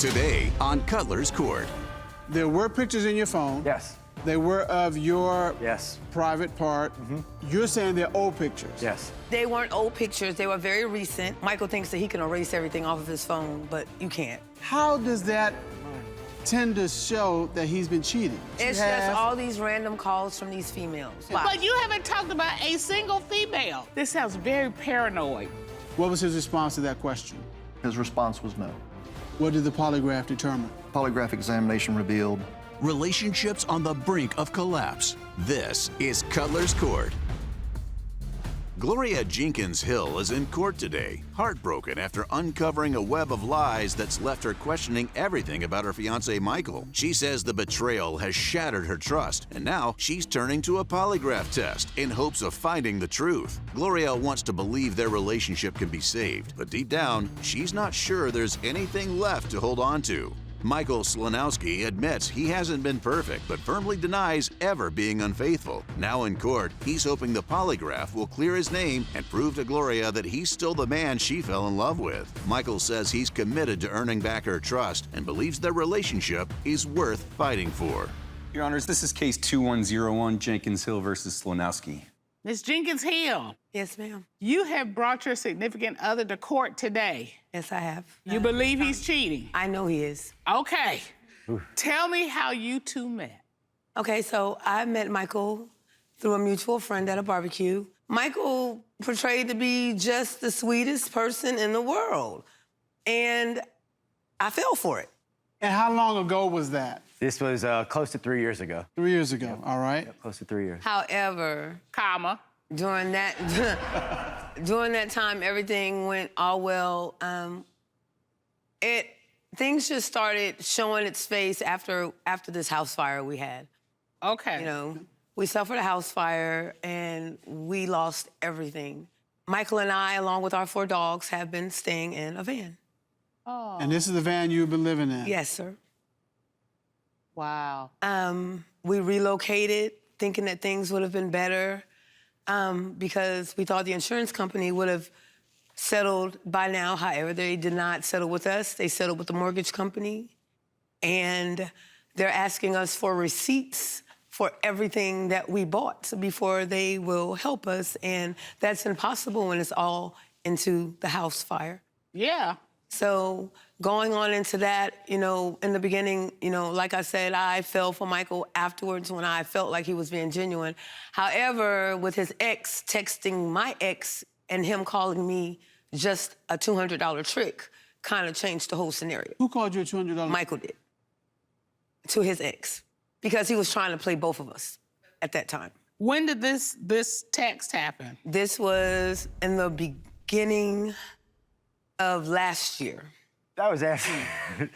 Today on Cutler's Court. There were pictures in your phone. Yes. They were of your Yes. private part. You're saying they're old pictures. Yes. They weren't old pictures. They were very recent. Michael thinks that he can erase everything off of his phone, but you can't. How does that tend to show that he's been cheating? It's just all these random calls from these females. But you haven't talked about a single female. This sounds very paranoid. What was his response to that question? His response was no. What did the polygraph determine? Polygraph examination revealed Relationships on the brink of collapse. This is Cutler's Court. Gloria Jenkins Hill is in court today, heartbroken after uncovering a web of lies that's left her questioning everything about her fiancé Michael. She says the betrayal has shattered her trust, and now she's turning to a polygraph test in hopes of finding the truth. Gloria wants to believe their relationship can be saved, but deep down, she's not sure there's anything left to hold on to. Michael Slanowski admits he hasn't been perfect, but firmly denies ever being unfaithful. Now in court, he's hoping the polygraph will clear his name and prove to Gloria that he's still the man she fell in love with. Michael says he's committed to earning back her trust and believes their relationship is worth fighting for. Your Honors, this is case 2101, Jenkins Hill versus Slanowski. Ms. Jenkins Hill, Yes, ma'am. you have brought your significant other to court today. Yes, I have. You believe he's cheating? I know he is. Okay. Tell me how you two met. Okay, so I met Michael through a mutual friend at a barbecue. Michael portrayed to be just the sweetest person in the world, and I fell for it. And how long ago was that? This was close to 3 years ago. 3 years ago, all right? Close to 3 years. However, Comma. during that during that time, everything went all well. Things just started showing its face after this house fire we had. Okay. You know, we suffered a house fire and we lost everything. Michael and I, along with our 4 dogs, have been staying in a van. Oh. And this is the van you've been living in? Yes, sir. Wow. We relocated thinking that things would have been better because we thought the insurance company would have settled by now. However, they did not settle with us. They settled with the mortgage company. And they're asking us for receipts for everything that we bought before they will help us. And that's impossible when it's all into the house fire. Yeah. So going on into that, you know, in the beginning, you know, like I said, I fell for Michael afterwards when I felt like he was being genuine. However, with his ex texting my ex and him calling me just a $200 trick kind of changed the whole scenario. Who called you a $200? Michael did. To his ex. Because he was trying to play both of us at that time. When did this text happen? This was in the beginning of last year. That was after.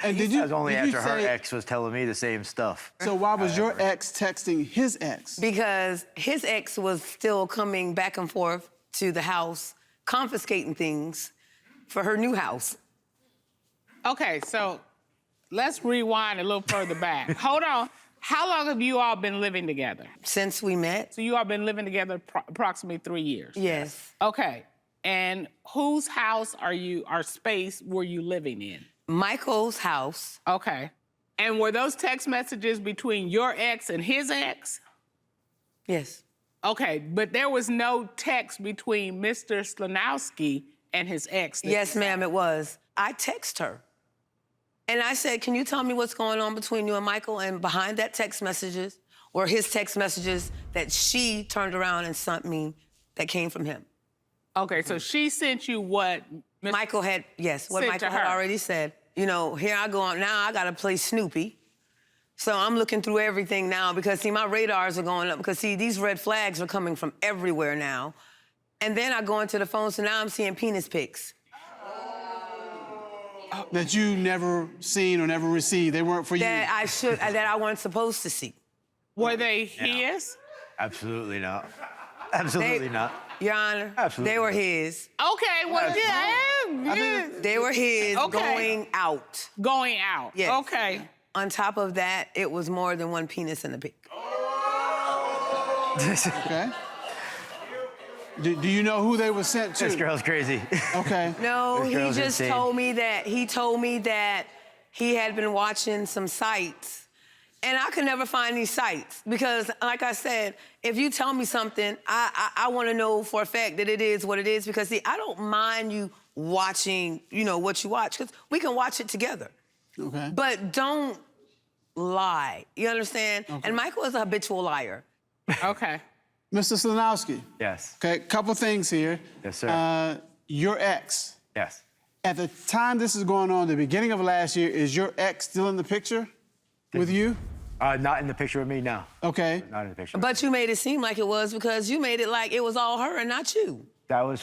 And that was only did you after her say- ex was telling me the same stuff. So why was your ex texting his ex? Because his ex was still coming back and forth to the house, confiscating things for her new house. Okay, so let's rewind a little further back. Hold on. How long have you all been living together? Since we met, So you all been living together approximately 3 years? yes. Okay. And whose house or space were you living in? Michael's house, Okay. And were those text messages between your ex and his ex? yes. Okay, but there was no text between Mr. Slanowski and his ex. Yes, ma'am, it was. I text her. And I said, can you tell me what's going on between you and Michael? And behind that text messages, or his text messages that she turned around and sent me that came from him. Okay, so she sent you what? Michael had, yes, what Sent Michael to had her. already said. You know, here I go on, now I gotta play Snoopy. So I'm looking through everything now because, see, my radars are going up because, see, these red flags are coming from everywhere now. And then I go into the phone, so now I'm seeing penis pics. That you never seen or never received. They weren't for you. That I wasn't supposed to see. Were they his? Absolutely not. Absolutely not. Your Honor, Absolutely. they were his. Okay, well, yeah. They were his Okay. going out. Going out. Yes. Okay. On top of that, it was more than one penis in the pic. Okay. Do you know who they were sent to? This girl's crazy. Okay. No, This he girl's just insane. told me that he had been watching some sites, and I could never find these sites because, like I said, if you tell me something, I want to know for a fact that it is what it is because, see, I don't mind you watching, you know, what you watch because we can watch it together. Okay. But don't lie. You understand? Okay. And Michael is a habitual liar. Okay. Mr. Slanowski. Yes. Okay, couple things here. Yes, sir. Your ex. Yes. At the time this is going on, the beginning of last year, is your ex still in the picture with you? Not in the picture with me, no. Okay. Not in the picture. But you made it seem like it was because you made it like it was all her and not you. That was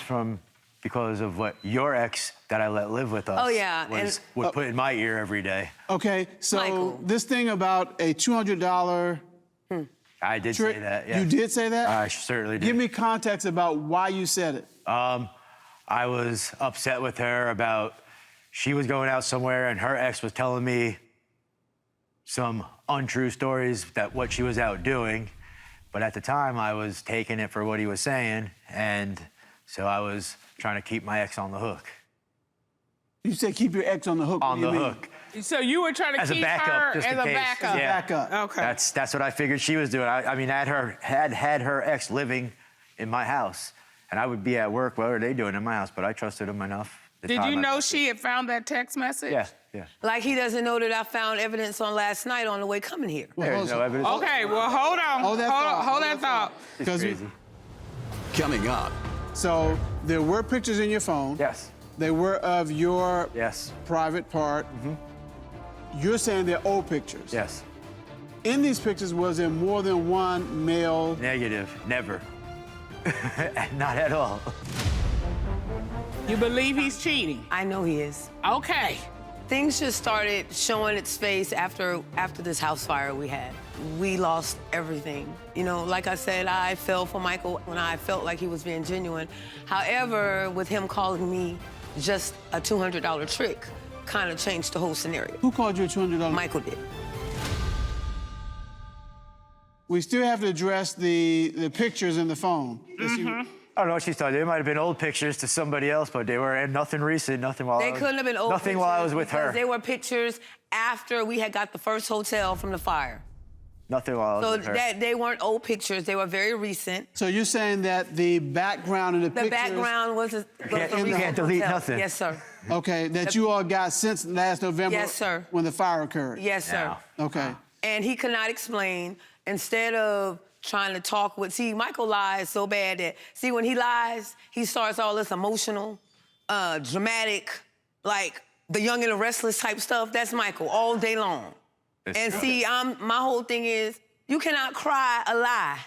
because of what your ex that I let live with us Oh, yeah, would put in my ear every day. Okay, so Michael. this thing about a $200 I did trick, say that, yes. you did say that? I certainly did. Give me context about why you said it. I was upset with her about she was going out somewhere and her ex was telling me some untrue stories that what she was out doing. But at the time, I was taking it for what he was saying, and so I was trying to keep my ex on the hook. You said keep your ex on the hook. On What the do you mean? hook. So you were trying to As a keep backup, her just as in a case. backup. Yeah. Backup. Okay. That's what I figured she was doing. I mean, I had her ex living in my house, and I would be at work. What are they doing in my house? But I trusted him enough. Did you know she had found that text message? Yeah, yeah. Like he doesn't know that I found evidence on last night on the way coming here. There's no evidence. Okay, well, hold on. Hold that thought. It's Because crazy. Coming up, so there were pictures in your phone. Yes. They were of your Yes. private part. You're saying they're old pictures. Yes. In these pictures, was there more than one male? Negative. Never. Not at all. You believe he's cheating? I know he is. Okay. Things just started showing its face after this house fire we had. We lost everything. You know, like I said, I fell for Michael when I felt like he was being genuine. However, with him calling me just a $200 trick, kind of changed the whole scenario. Who called you a $200? Michael did. We still have to address the pictures in the phone. I don't know what she's talking. They might have been old pictures to somebody else, but they were nothing recent, nothing while They couldn't have been old Nothing pictures while I was with because her. They were pictures after we had got the first hotel from the fire. Nothing while I was So with her. they weren't old pictures. They were very recent. So you're saying that the background in the The pictures... background was a You recent can't delete hotel. nothing. Yes, sir. Okay, that you all got since last November... Yes, sir. ...when the fire occurred? Yes, sir. Now. Okay. And he could not explain. Instead of trying to talk with... See, Michael lies so bad that... See, when he lies, he starts all this emotional, dramatic, like the Young and the Restless type stuff. That's Michael all day long. And see, my whole thing is, you cannot cry a lie.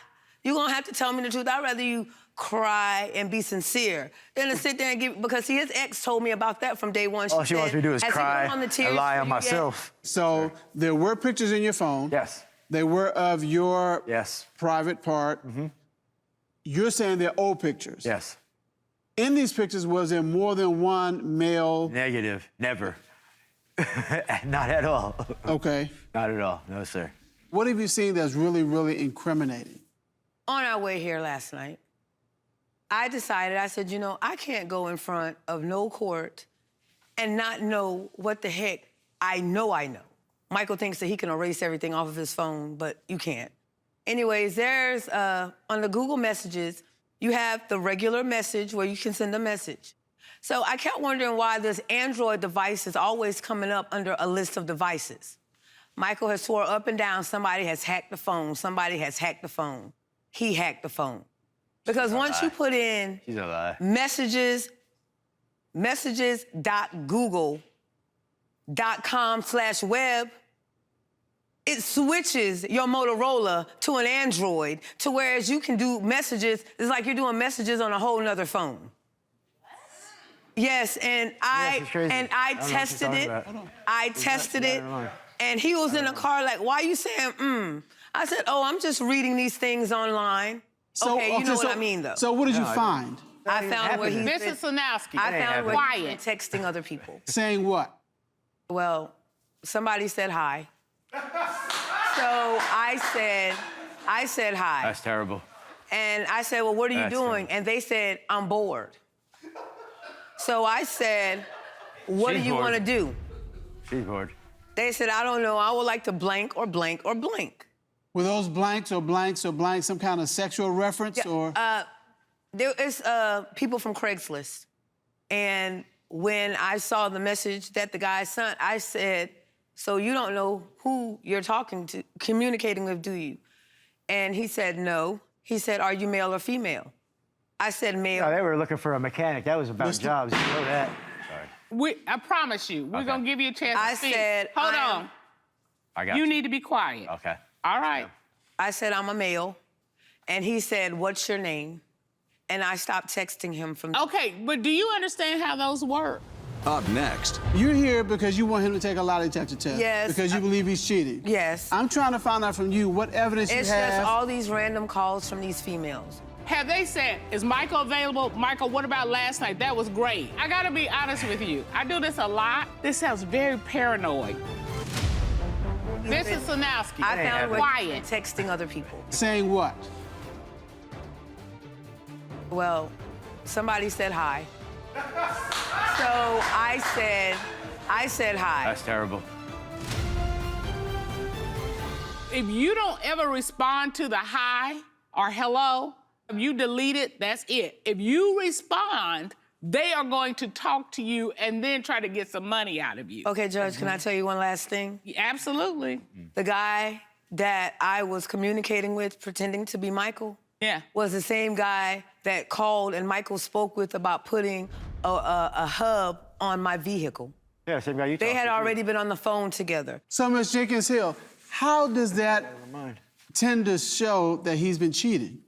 You're gonna have to tell me the truth. I'd rather you cry and be sincere than to sit there and give... Because, see, his ex told me about that from day one. All she wants me to do is "Has he cry run on the tears and lie for on you yet?" myself. So there were pictures in your phone. Yes. They were of your Yes. private part. You're saying they're old pictures. Yes. In these pictures, was there more than one male? Negative. Never. Not at all. Okay. Not at all. No, sir. What have you seen that's really, really incriminating? On our way here last night, I decided, I said, you know, I can't go in front of no court and not know what the heck I know. Michael thinks that he can erase everything off of his phone, but you can't. Anyways, there's, on the Google Messages, you have the regular message where you can send a message. So I kept wondering why this Android device is always coming up under a list of devices. Michael has swore up and down somebody has hacked the phone, somebody has hacked the phone. He hacked the phone. Because once you put in She's a lie. messages.google.com/web, it switches your Motorola to an Android to whereas you can do messages, it's like you're doing messages on a whole nother phone. Yes, and I it's crazy. and I I don't know what tested you're it. talking about. I tested it, and he was in the car like, "Why are you saying I said, "Oh, I'm just reading these things online." Okay, you know what I mean, though. So what did you find? I found where he's Mrs. Slanowski. I found where he's been Quiet. texting other people. Saying what? Well, somebody said hi. So I said hi. That's terrible. And I said, well, what are you That's doing? terrible. And they said, I'm bored. So I said, what She's do you bored. want to do? She's bored. They said, I don't know, I would like to blank or blank or blank. Were those blanks or blanks or blanks some kind of sexual reference or? There is people from Craigslist. And when I saw the message that the guy sent, I said, so you don't know who you're talking to, communicating with, do you? And he said, no. He said, are you male or female? I said male. No, they were looking for a mechanic. That was about jobs. You know that. Sorry. I promise you, we're gonna give you a chance to speak. Said, hold on. I got You need to be quiet. Okay. All right. I said, I'm a male. And he said, what's your name? And I stopped texting him from... Okay, but do you understand how those work? Up next. You're here because you want him to take a lie detector test. Yes. Because you believe he's cheating. Yes. I'm trying to find out from you what evidence you have. It's just all these random calls from these females. Have they said, is Michael available? Michael, what about last night? That was great. I gotta be honest with you. I do this a lot. This sounds very paranoid. This is Sanowski. I found where quiet. texting other people. Saying what? Well, somebody said hi. So I said hi. That's terrible. If you don't ever respond to the hi or hello, if you delete it, that's it. If you respond, they are going to talk to you and then try to get some money out of you. Okay, Judge, can I tell you one last thing? Absolutely. The guy that I was communicating with, pretending to be Michael, was the same guy that called and Michael spoke with about putting a hub on my vehicle. Yeah, same guy you They talked had to, already been on the phone together. So, Ms. Jenkins-Hill, how does that tend to show that he's been cheating?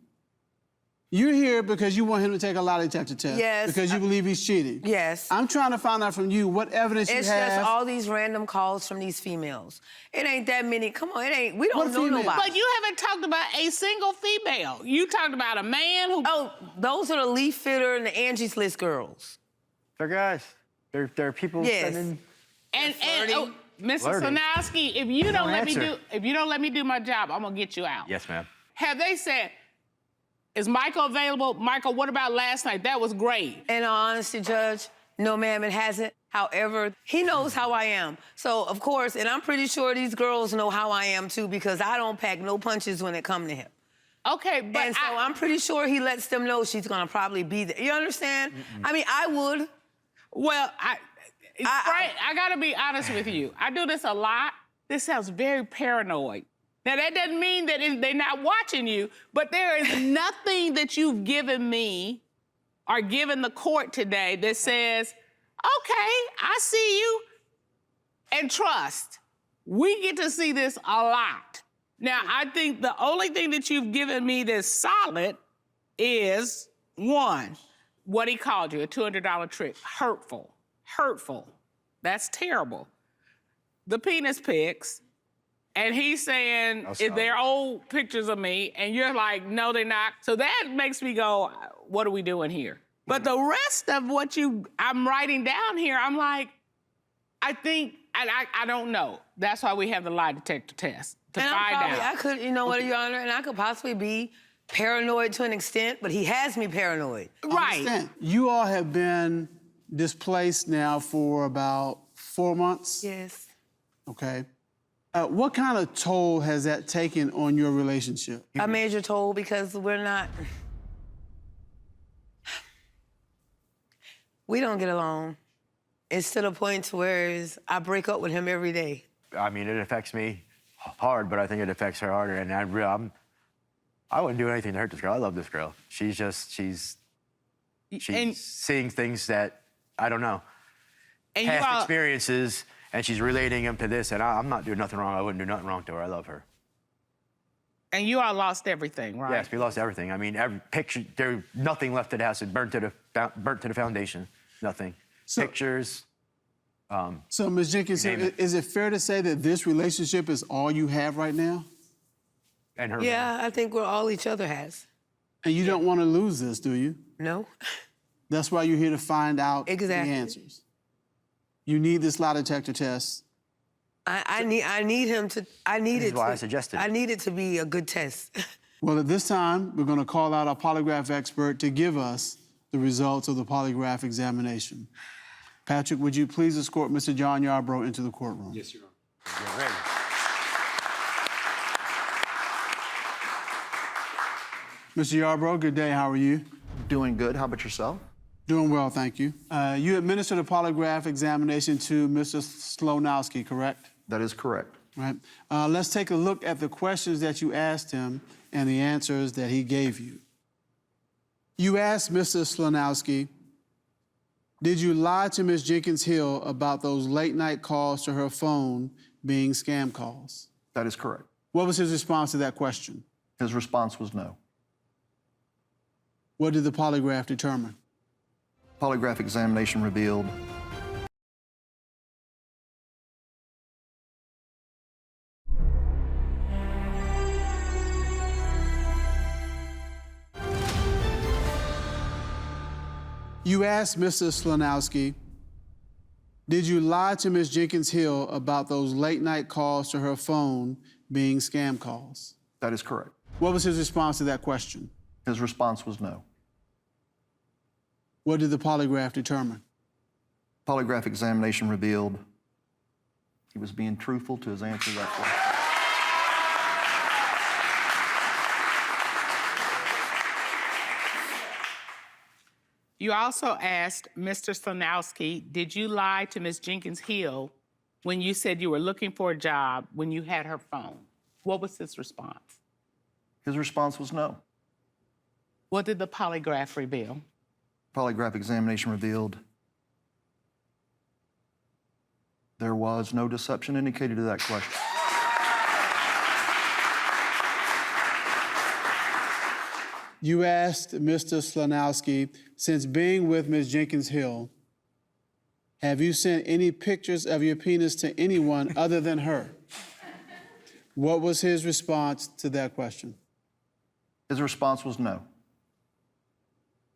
You're here because you want him to take a lie detector test. Yes. Because you believe he's cheating. Yes. I'm trying to find out from you what evidence you have. It's just all these random calls from these females. It ain't that many. Come on, it ain't. We don't know nobody. But you haven't talked about a single female. You talked about a man who... Oh, those are the Leaf Fitter and the Angie's List girls. They're guys. They're people sending... And flirting. Mr. Flirting. Sanowski, if you don't answer. if you don't let me do my job, I'm gonna get you out. Yes, ma'am. Have they said, is Michael available? Michael, what about last night? That was great. In all honesty, Judge, no, ma'am, it hasn't. However, he knows how I am. So, of course, and I'm pretty sure these girls know how I am, too, because I don't pack no punches when it comes to him. Okay, but And so I'm pretty sure he lets them know she's gonna probably be there. You understand? I mean, I would. Well, I gotta be honest with you. I do this a lot. This sounds very paranoid. Now, that doesn't mean that they're not watching you, but there is nothing that you've given me or given the court today that says, okay, I see you, and trust. We get to see this a lot. Now, I think the only thing that you've given me that's solid is, one, what he called you, a $200 trick. Hurtful. Hurtful. That's terrible. The penis pics. And he's saying, they're old pictures of me, and you're like, no, they're not. So that makes me go, what are we doing here? But the rest of what I'm writing down here, I'm like, I think, and I don't know. That's why we have the lie detector test, to find out. I could, you know what, Your Honor, and I could possibly be paranoid to an extent, but he has me paranoid. Right. Understand. You all have been displaced now for about 4 months? Yes. Okay. What kind of toll has that taken on your relationship? A major toll because we don't get along. It's to the point to where I break up with him every day. I mean, it affects me hard, but I think it affects her harder. And I wouldn't do anything to hurt this girl. I love this girl. She's seeing things that I don't know. And Past experiences, and she's relating them to this, and I'm not doing nothing wrong. I wouldn't do nothing wrong to her. I love her. And you all lost everything, right? Yes, we lost everything. I mean, every picture, there's nothing left at the house. It burnt to the foundation. Nothing. Pictures. So, Ms. Jenkins, is it fair to say that this relationship is all you have right now? And her. Yeah, I think we're all each other has. And you don't want to lose this, do you? No. That's why you're here to find out Exactly. the answers. You need this lie detector test. I need him to. I need This it. is why I suggested it. I need it to be a good test. Well, at this time, we're going to call out our polygraph expert to give us the results of the polygraph examination. Patrick, would you please escort Mr. John Yarbrough into the courtroom? Yes, Your Honor. Get ready. Mr. Yarbrough, good day. How are you? Doing good. How about yourself? Doing well, thank you. You administered a polygraph examination to Mr. Slonowski, correct? That is correct. Right. Let's take a look at the questions that you asked him and the answers that he gave you. You asked Mr. Slonowski, did you lie to Ms. Jenkins Hill about those late-night calls to her phone being scam calls? That is correct. What was his response to that question? His response was no. What did the polygraph determine? Polygraph examination revealed You asked Mr. Slonowski, did you lie to Ms. Jenkins Hill about those late-night calls to her phone being scam calls? that is correct. What was his response to that question? His response was no. What did the polygraph determine? Polygraph examination revealed he was being truthful to his answer to that question. You also asked Mr. Slonowski, did you lie to Ms. Jenkins Hill when you said you were looking for a job when you had her phone? What was his response? His response was no. What did the polygraph reveal? Polygraph examination revealed there was no deception indicated to that question. You asked Mr. Slonowski, since being with Ms. Jenkins Hill, have you sent any pictures of your penis to anyone other than her? What was his response to that question? His response was no.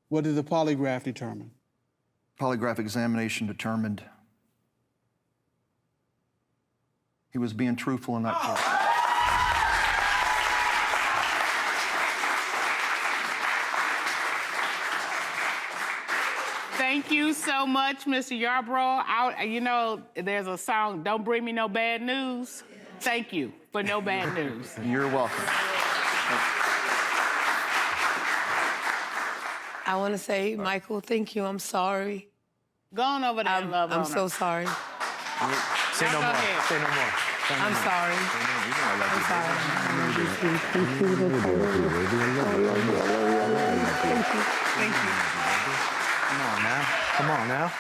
What did the polygraph determine? Polygraph examination determined he was being truthful in that question. Thank you so much, Mr. Yarbrough. You know, there's a song, Don't Bring Me No Bad News. Thank you for no bad news. You're welcome. I want to say, Michael, thank you. I'm sorry. Go on over there and love on I'm her. so sorry. Say no Go more. ahead. Say no more. Say no I'm more. sorry. Thank you. Come on now. Come on now.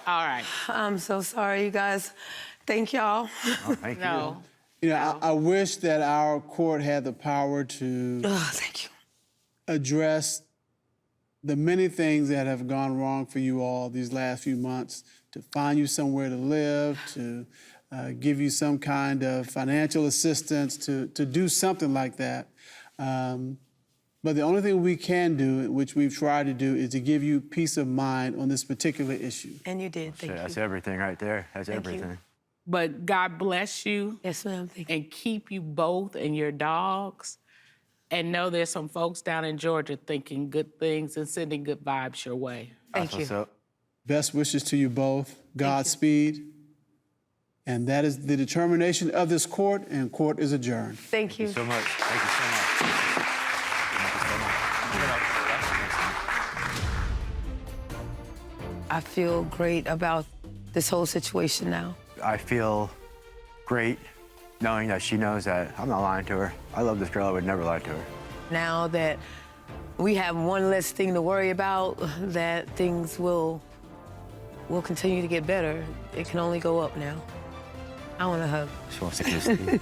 All right. I'm so sorry, you guys. Thank y'all. Oh, thank you. No. You know, I wish that our court had the power to Oh, thank you. address the many things that have gone wrong for you all these last few months, to find you somewhere to live, to give you some kind of financial assistance, to do something like that. But the only thing we can do, which we've tried to do, is to give you peace of mind on this particular issue. And you did. Thank you. That's everything right there. That's Thank you. everything. But God bless you Yes, ma'am. Thank you. and keep you both and your dogs. And know there's some folks down in Georgia thinking good things and sending good vibes your way. Thank That's what's you. up. Best wishes to you both. Godspeed. And that is the determination of this court, and court is adjourned. Thank you. So much. Thank you so much. I feel great about this whole situation now. I feel great knowing that she knows that I'm not lying to her. I love this girl. I would never lie to her. Now that we have one less thing to worry about, that things will continue to get better. It can only go up now. I want to hug. She wants to kiss me.